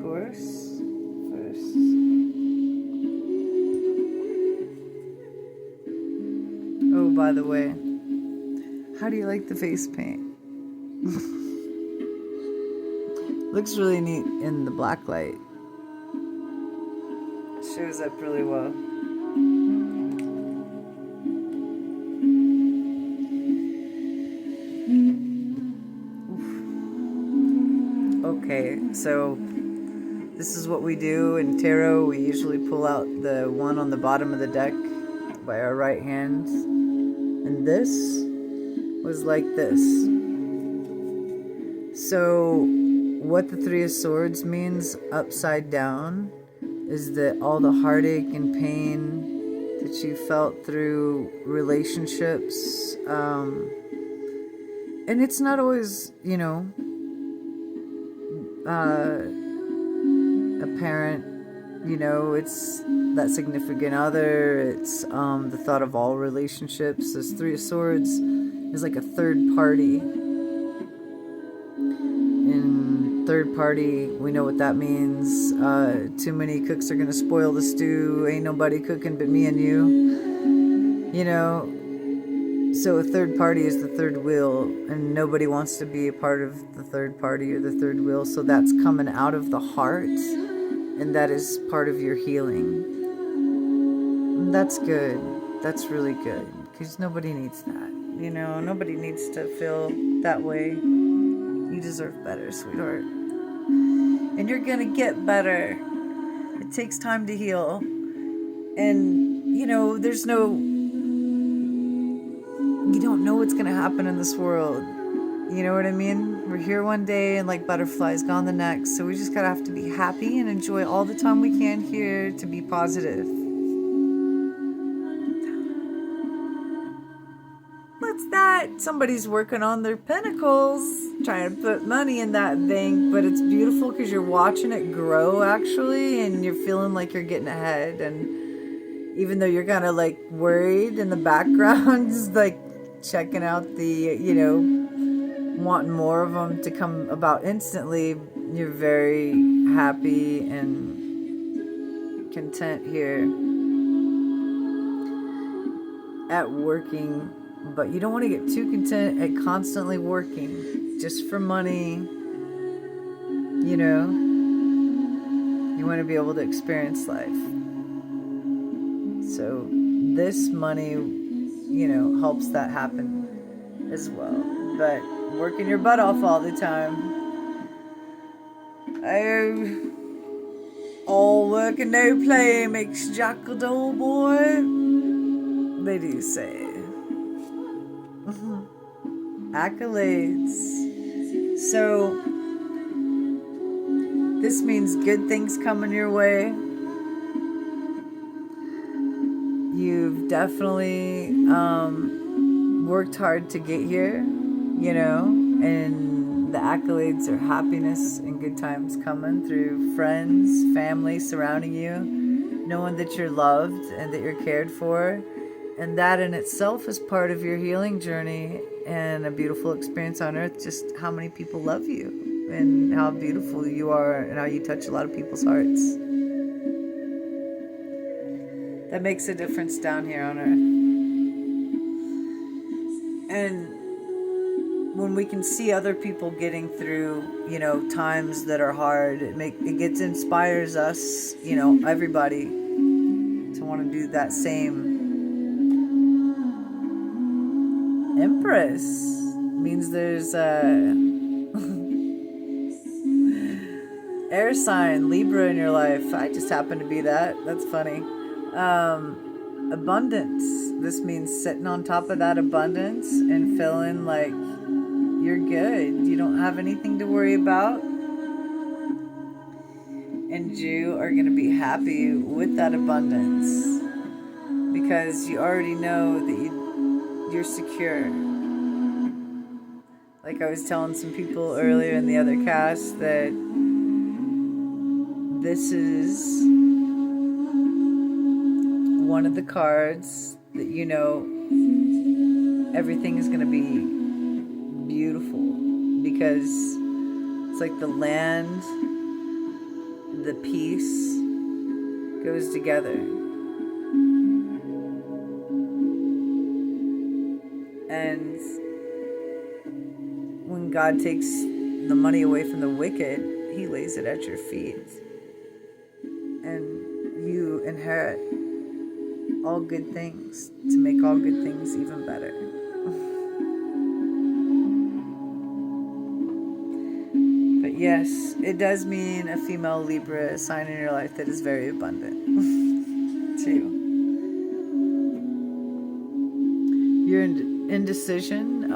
course, first. Oh, by the way, how do you like the face paint? Looks really neat in the black light. Shows up really well. Okay, so this is what we do in tarot. We usually pull out the one on the bottom of the deck by our right hand. And this was like this. So what the Three of Swords means upside down is that all the heartache and pain that you felt through relationships, and it's not always, a parent, it's that significant other, it's the thought of all relationships. This Three of Swords is like a third party. In third party, we know what that means. Too many cooks are gonna spoil the stew. Ain't nobody cooking but me and you. So a third party is the third wheel, and nobody wants to be a part of the third party or the third wheel. So that's coming out of the heart, and that is part of your healing. And that's good. That's really good, because nobody needs that. Nobody needs to feel that way. You deserve better, sweetheart. And you're gonna get better. It takes time to heal. And, there's you don't know what's gonna happen in this world. You know what I mean? We're here one day and like butterflies, gone the next. So we just gotta have to be happy and enjoy all the time we can here to be positive. What's that? Somebody's working on their pinnacles, trying to put money in that bank, but it's beautiful because you're watching it grow actually, and you're feeling like you're getting ahead. And even though you're kind of like worried in the background, just like checking out the, wanting more of them to come about instantly, you're very happy and content here at working. But you don't want to get too content at constantly working just for money. You want to be able to experience life. So this money, helps that happen as well. But working your butt off all the time. All work and no play makes Jack a dull boy. They do say. Accolades. So this means good things coming your way. You've definitely worked hard to get here, and the accolades are happiness and good times coming through friends, family surrounding you, knowing that you're loved and that you're cared for. And that in itself is part of your healing journey and a beautiful experience on earth, just how many people love you and how beautiful you are and how you touch a lot of people's hearts. That makes a difference down here on earth. And when we can see other people getting through, times that are hard, it inspires us, everybody to want to do that same. Empress means there's a air sign, Libra, in your life. I just happen to be that. That's funny. Abundance. This means sitting on top of that abundance and feeling like you're good. You don't have anything to worry about. And you are going to be happy with that abundance because you already know that you're secure. Like I was telling some people earlier in the other cast that this is one of the cards that everything is going to be beautiful, because it's like the land the peace goes together. And when God takes the money away from the wicked, he lays it at your feet. And you inherit all good things to make all good things even better. But yes, it does mean a female Libra sign in your life that is very abundant too. Your indecision,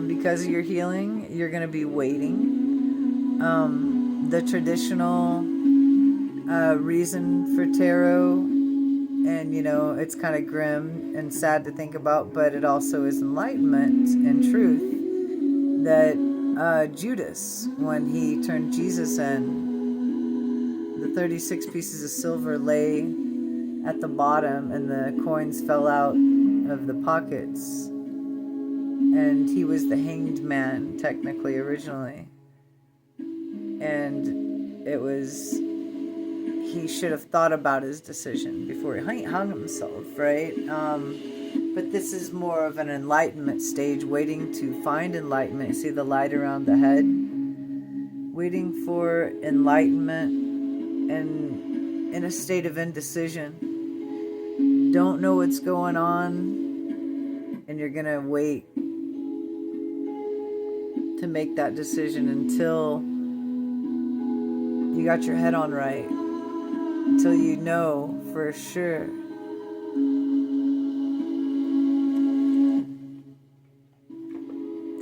because of your healing, you're going to be waiting. The traditional reason for tarot, and it's kind of grim and sad to think about, but it also is enlightenment and truth, that Judas, when he turned Jesus in, the 36 pieces of silver lay at the bottom and the coins fell out of the pockets, and he was the hanged man technically originally, and he should have thought about his decision before he hung himself, right? But this is more of an enlightenment stage, waiting to find enlightenment. You see the light around the head? Waiting for enlightenment and in a state of indecision. Don't know what's going on, and you're going to wait to make that decision until you got your head on right, until you know for sure.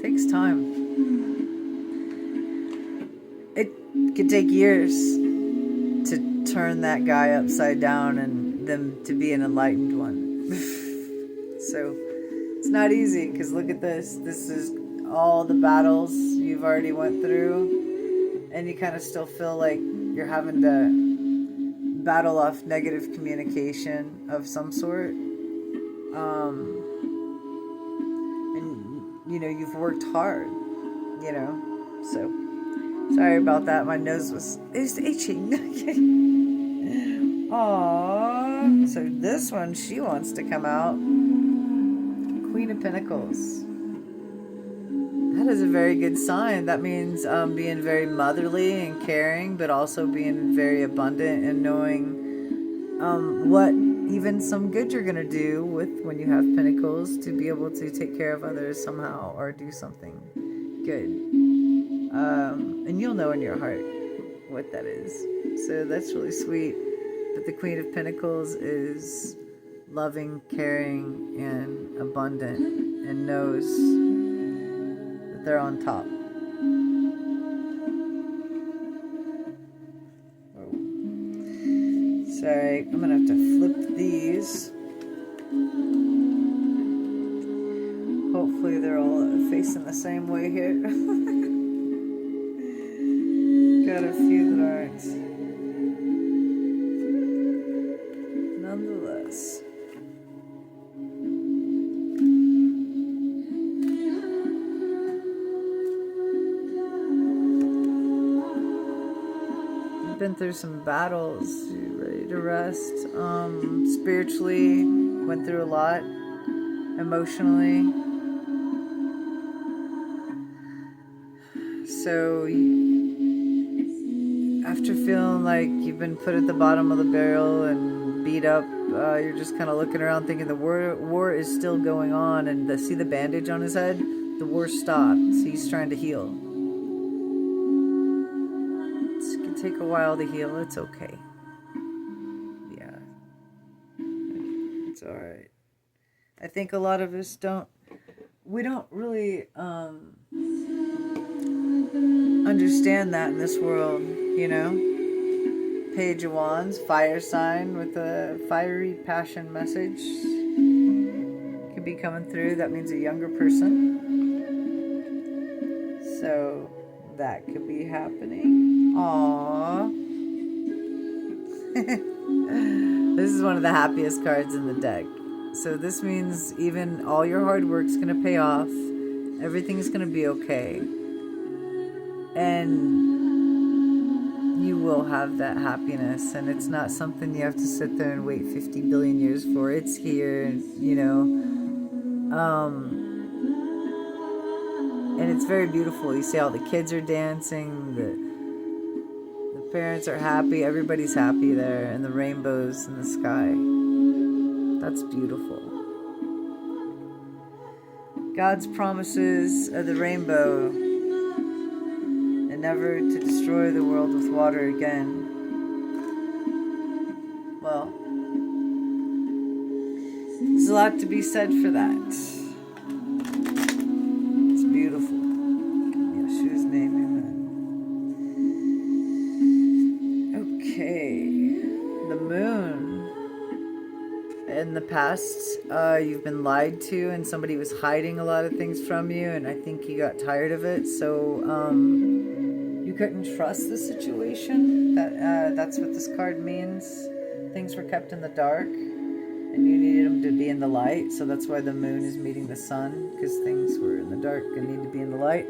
Takes time. It could take years to turn that guy upside down and them to be an enlightened one. So it's not easy, because look at this. This is all the battles you've already went through, and you kind of still feel like you're having to battle off negative communication of some sort. And you've worked hard, so sorry about that. My nose is itching. Aww. So this one, she wants to come out. Queen of Pentacles. That is a very good sign. That means being very motherly and caring, but also being very abundant and knowing what even some good you're going to do with when you have Pentacles, to be able to take care of others somehow or do something good. And you'll know in your heart what that is. So that's really sweet. But the Queen of Pentacles is loving, caring, and abundant, and knows that they're on top. Oh. Sorry, I'm going to have to flip these. Hopefully they're all facing the same way here. Got a few that aren't. Nonetheless. You've been through some battles. You ready to rest? Spiritually, went through a lot. Emotionally. So after feeling like you've been put at the bottom of the barrel and beat up, you're just kind of looking around thinking the war is still going on, and see the bandage on his head? The war stopped. He's trying to heal. It can take a while to heal. It's okay. Yeah. It's alright. I think a lot of us don't really understand that in this world, Page of Wands, fire sign with a fiery passion message could be coming through. That means a younger person. So that could be happening. Aww. This is one of the happiest cards in the deck. So this means even all your hard work's going to pay off. Everything's going to be okay. And you will have that happiness, and it's not something you have to sit there and wait 50 billion years for. It's here, you know. And it's very beautiful. You see all the kids are dancing, the parents are happy, everybody's happy there, and the rainbows in the sky. That's beautiful. God's promises of the rainbow, and never to destroy the world with water again. Well, there's a lot to be said for that. It's beautiful. In Yeshua's name, amen. Okay, the moon. In the past, you've been lied to, and somebody was hiding a lot of things from you, and I think you got tired of it, so you couldn't trust the situation. That's what this card means. Things were kept in the dark, and you needed them to be in the light, so that's why the moon is meeting the sun, because things were in the dark and need to be in the light.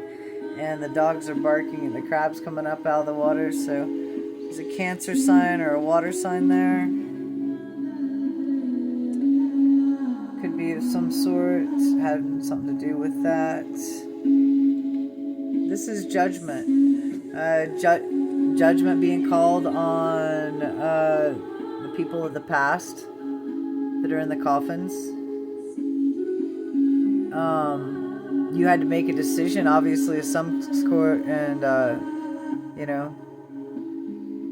And the dogs are barking, and the crab's coming up out of the water, so there's a Cancer sign or a water sign there. Could be of some sort, had something to do with that. This is judgment. Judgment being called on the people of the past that are in the coffins. You had to make a decision, obviously, of some sort, and you know,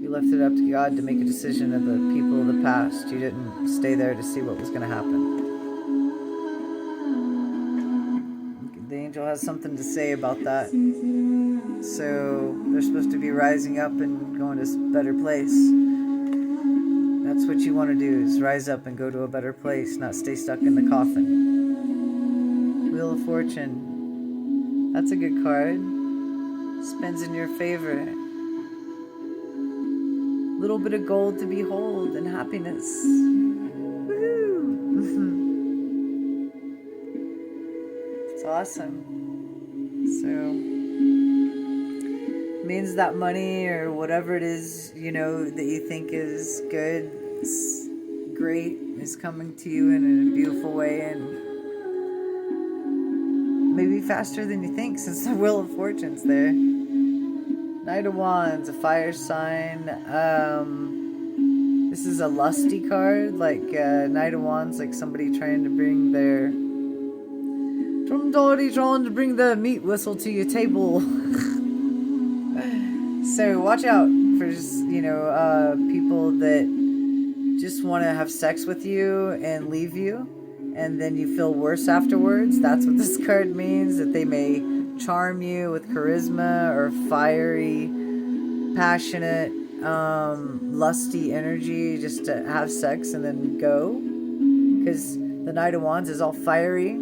you left it up to God to make a decision of the people of the past. You didn't stay there to see what was going to happen. The angel has something to say about that. So they're supposed to be rising up and going to a better place. That's what you want to do, is rise up and go to a better place, not stay stuck in the coffin. Wheel of Fortune. That's a good card. Spins in your favor. Little bit of gold to behold and happiness. Woohoo! It's awesome. So, means that money or whatever it is, you know, that you think is good, is great, is coming to you in a beautiful way, and maybe faster than you think, since the Wheel of Fortune's there. Knight of Wands, a fire sign. This is a lusty card, like Knight of Wands, like somebody trying to bring their trying to bring the meat whistle to your table. So watch out for just, you know, people that just want to have sex with you and leave you, and then you feel worse afterwards. That's what this card means, that they may charm you with charisma or fiery, passionate, lusty energy just to have sex and then go. Because the Knight of Wands is all fiery,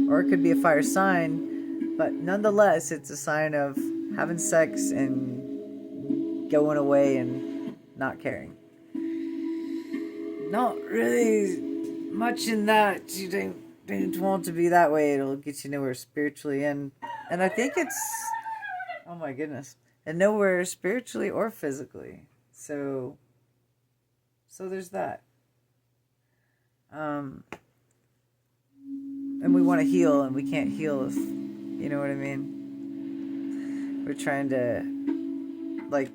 or it could be a fire sign, but nonetheless, it's a sign of having sex and going away and not caring. Not really much in that. You don't want to be that way. It'll get you nowhere spiritually, and I think it's, oh my goodness, and nowhere spiritually or physically. So there's that. And we want to heal, and we can't heal if, you know what I mean? We're trying to, like,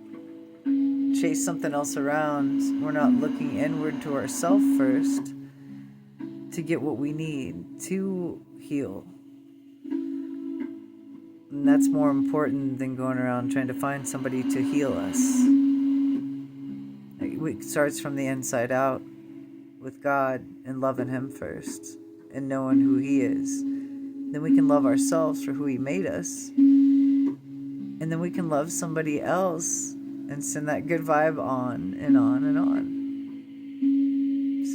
chase something else around. We're not looking inward to ourselves first to get what we need to heal. And that's more important than going around trying to find somebody to heal us. It starts from the inside out, with God and loving Him first and knowing who He is. Then we can love ourselves for who He made us. And then we can love somebody else and send that good vibe on and on and on.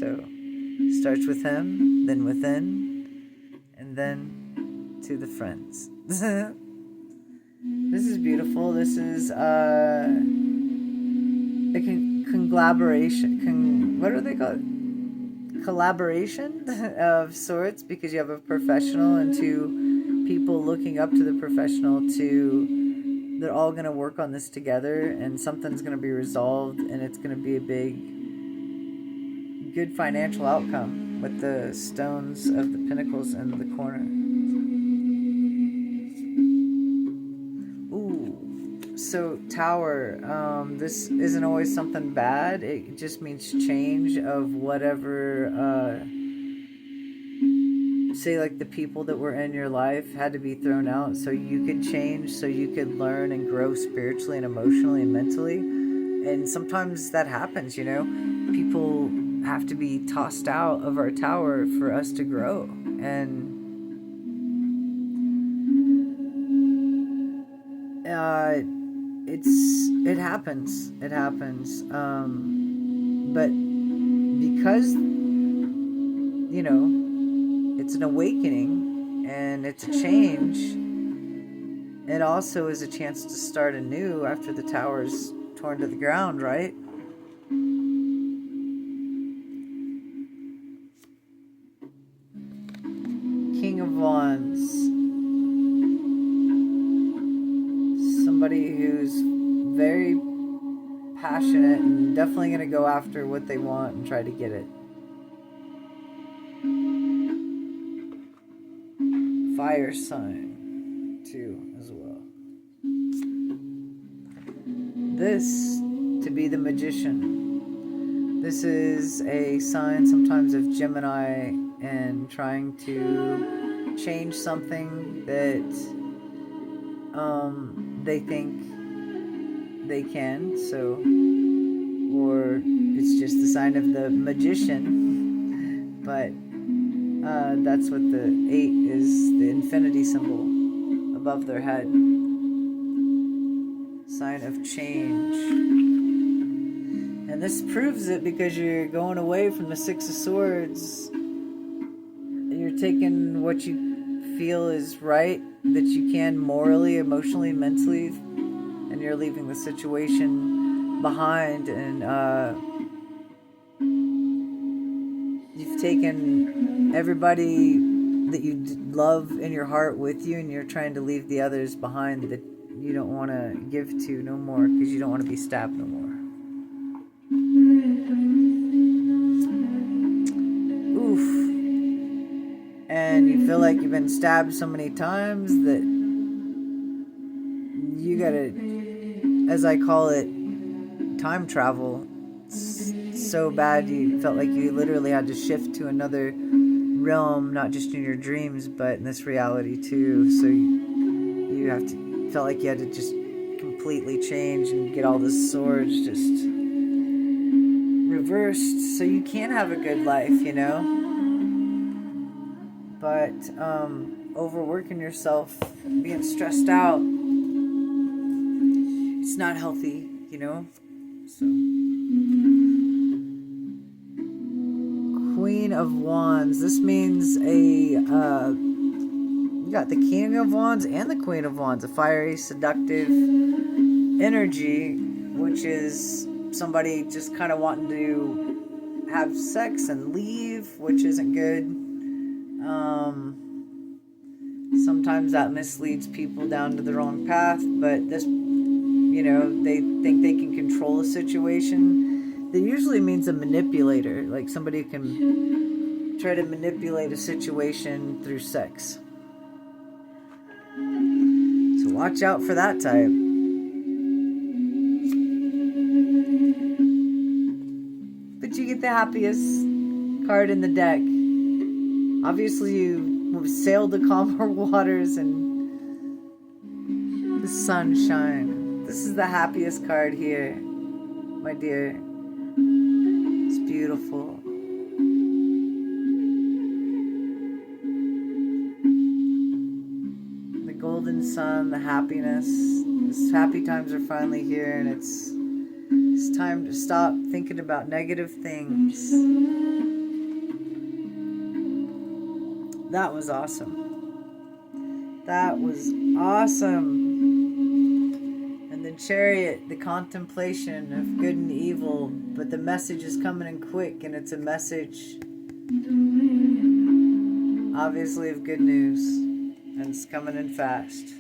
So, it starts with Him, then within, and then to the friends. This is beautiful. This is a conglomeration. What are they called? Collaboration of sorts, because you have a professional and two people looking up to the professional to they're all going to work on this together, and something's going to be resolved, and it's going to be a good financial outcome with the stones of the pinnacles in the corner. Ooh, so Tower, this isn't always something bad. It just means change of whatever, say like the people that were in your life had to be thrown out so you could change, so you could learn and grow spiritually and emotionally and mentally. And sometimes that happens, you know. People have to be tossed out of our tower for us to grow. And it happens. But because, you know, it's an awakening and it's a change, it also is a chance to start anew after the tower's torn to the ground, right? King of Wands. Somebody who's very passionate and definitely going to go after what they want and try to get it. Fire sign too as well. This to be the Magician. This is a sign sometimes of Gemini and trying to change something that they think they can, so, or it's just the sign of the Magician, but that's what the 8 is, the infinity symbol above their head. Sign of change. And this proves it because you're going away from the 6 of Swords. You're taking what you feel is right, that you can morally, emotionally, mentally, and you're leaving the situation behind, and you've taken everybody that you love in your heart with you, and you're trying to leave the others behind that you don't want to give to no more because you don't want to be stabbed no more. Oof. And you feel like you've been stabbed so many times that you gotta, as I call it, time travel. So bad you felt like you literally had to shift to another realm, not just in your dreams, but in this reality too. So you felt like you had to just completely change and get all the swords just reversed so you can have a good life, you know. But overworking yourself, being stressed out, it's not healthy, you know. So Queen of Wands. This means you got the King of Wands and the Queen of Wands, a fiery, seductive energy, which is somebody just kind of wanting to have sex and leave, which isn't good. Sometimes that misleads people down to the wrong path, but this, you know, they think they can control a situation. That usually means a manipulator, like somebody who can try to manipulate a situation through sex. So watch out for that type. But you get the happiest card in the deck. Obviously you sailed the calmer waters and the sunshine. This is the happiest card here, my dear. It's beautiful. The golden sun, the happiness. These happy times are finally here, and it's time to stop thinking about negative things. That was awesome. That was awesome. And the Chariot, the contemplation of good and evil, but the message is coming in quick, and it's a message, obviously, of good news, and it's coming in fast.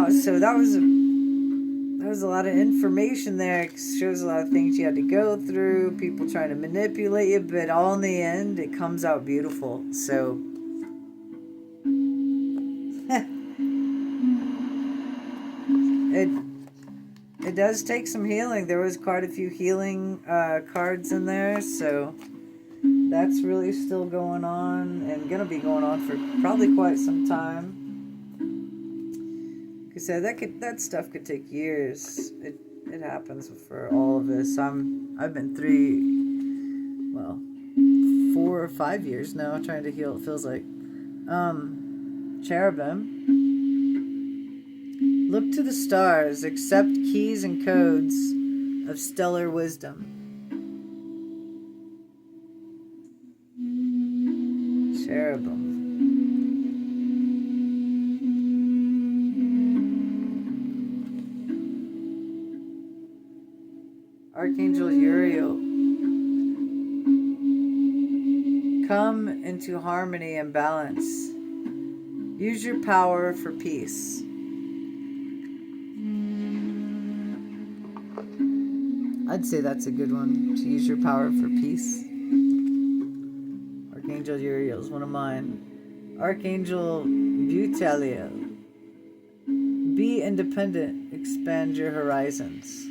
wow, so that was a lot of information there. It shows a lot of things you had to go through, people trying to manipulate you, but all in the end, it comes out beautiful. So, it does take some healing. There was quite a few healing cards in there, so that's really still going on and going to be going on for probably quite some time. Because that stuff could take years. It happens for all of us. I've been 4 or 5 years now trying to heal. It feels like cherubim. Look to the stars, accept keys and codes of stellar wisdom. Cherubim. Archangel Uriel. Come into harmony and balance. Use your power for peace. I'd say that's a good one, to use your power for peace. Archangel Uriel is one of mine. Archangel Butaliel. Be independent, expand your horizons.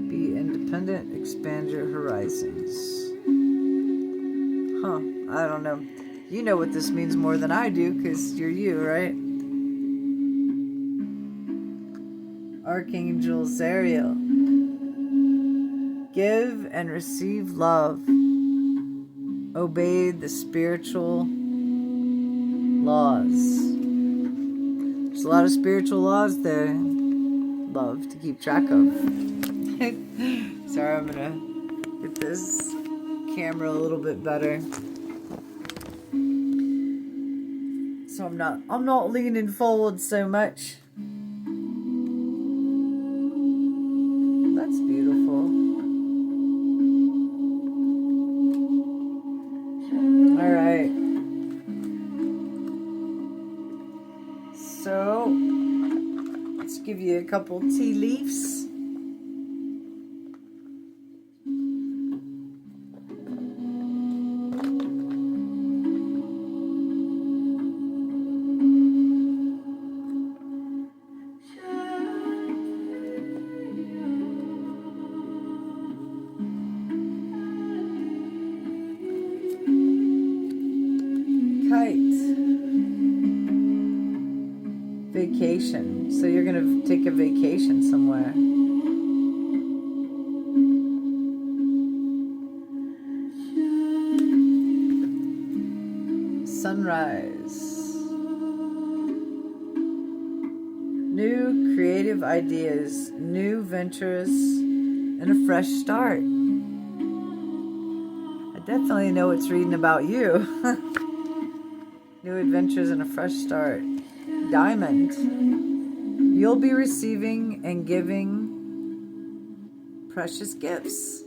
Be independent, expand your horizons. Huh, I don't know. You know what this means more than I do, because you're you, right? Archangel Zariel. Give and receive love. Obey the spiritual laws. There's a lot of spiritual laws there. Love to keep track of. Sorry, I'm gonna get this camera a little bit better. So I'm not leaning forward so much. That's beautiful. All right. So let's give you a couple tea leaves. Vacation. So you're going to take a vacation somewhere. Sunrise. New creative ideas, new ventures, and a fresh start. I definitely know it's reading about you. New adventures and a fresh start. Diamond. You'll be receiving and giving precious gifts.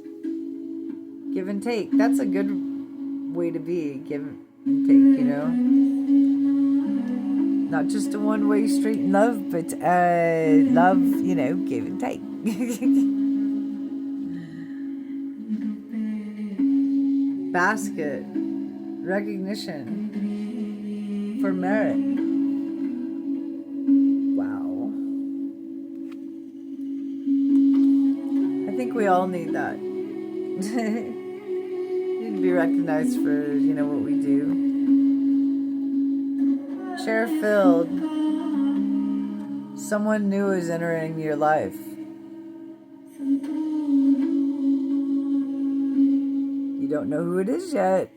Give and take. That's a good way to be. Give and take, you know. Not just a one-way street in love, but love, you know, give and take. Basket. Recognition for merit. We all need that. Need to be recognized for, you know, what we do. Chair filled. Someone new is entering your life. You don't know who it is yet.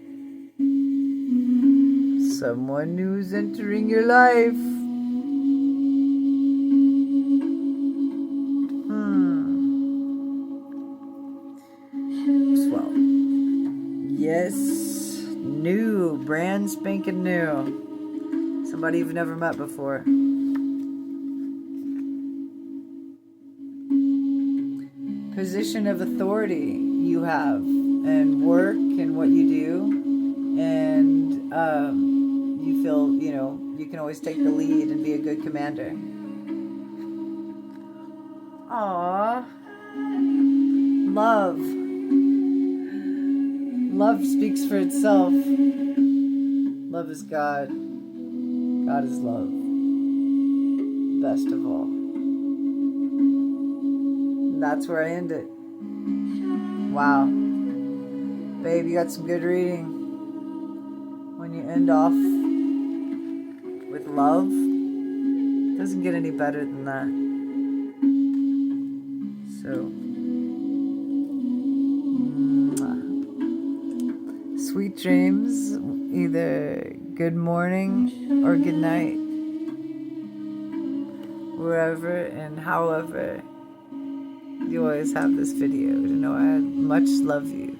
Someone new is entering your life. Yes, new, brand spanking new. Somebody you've never met before. Position of authority you have, and work and what you do, and you feel, you can always take the lead and be a good commander. Aww. Love. Love speaks for itself. Love is God. God is love. Best of all. And that's where I end it. Wow. Babe, you got some good reading. When you end off with love, it doesn't get any better than that. So, sweet dreams, either good morning or good night, wherever and however you always have this video to know I much love you.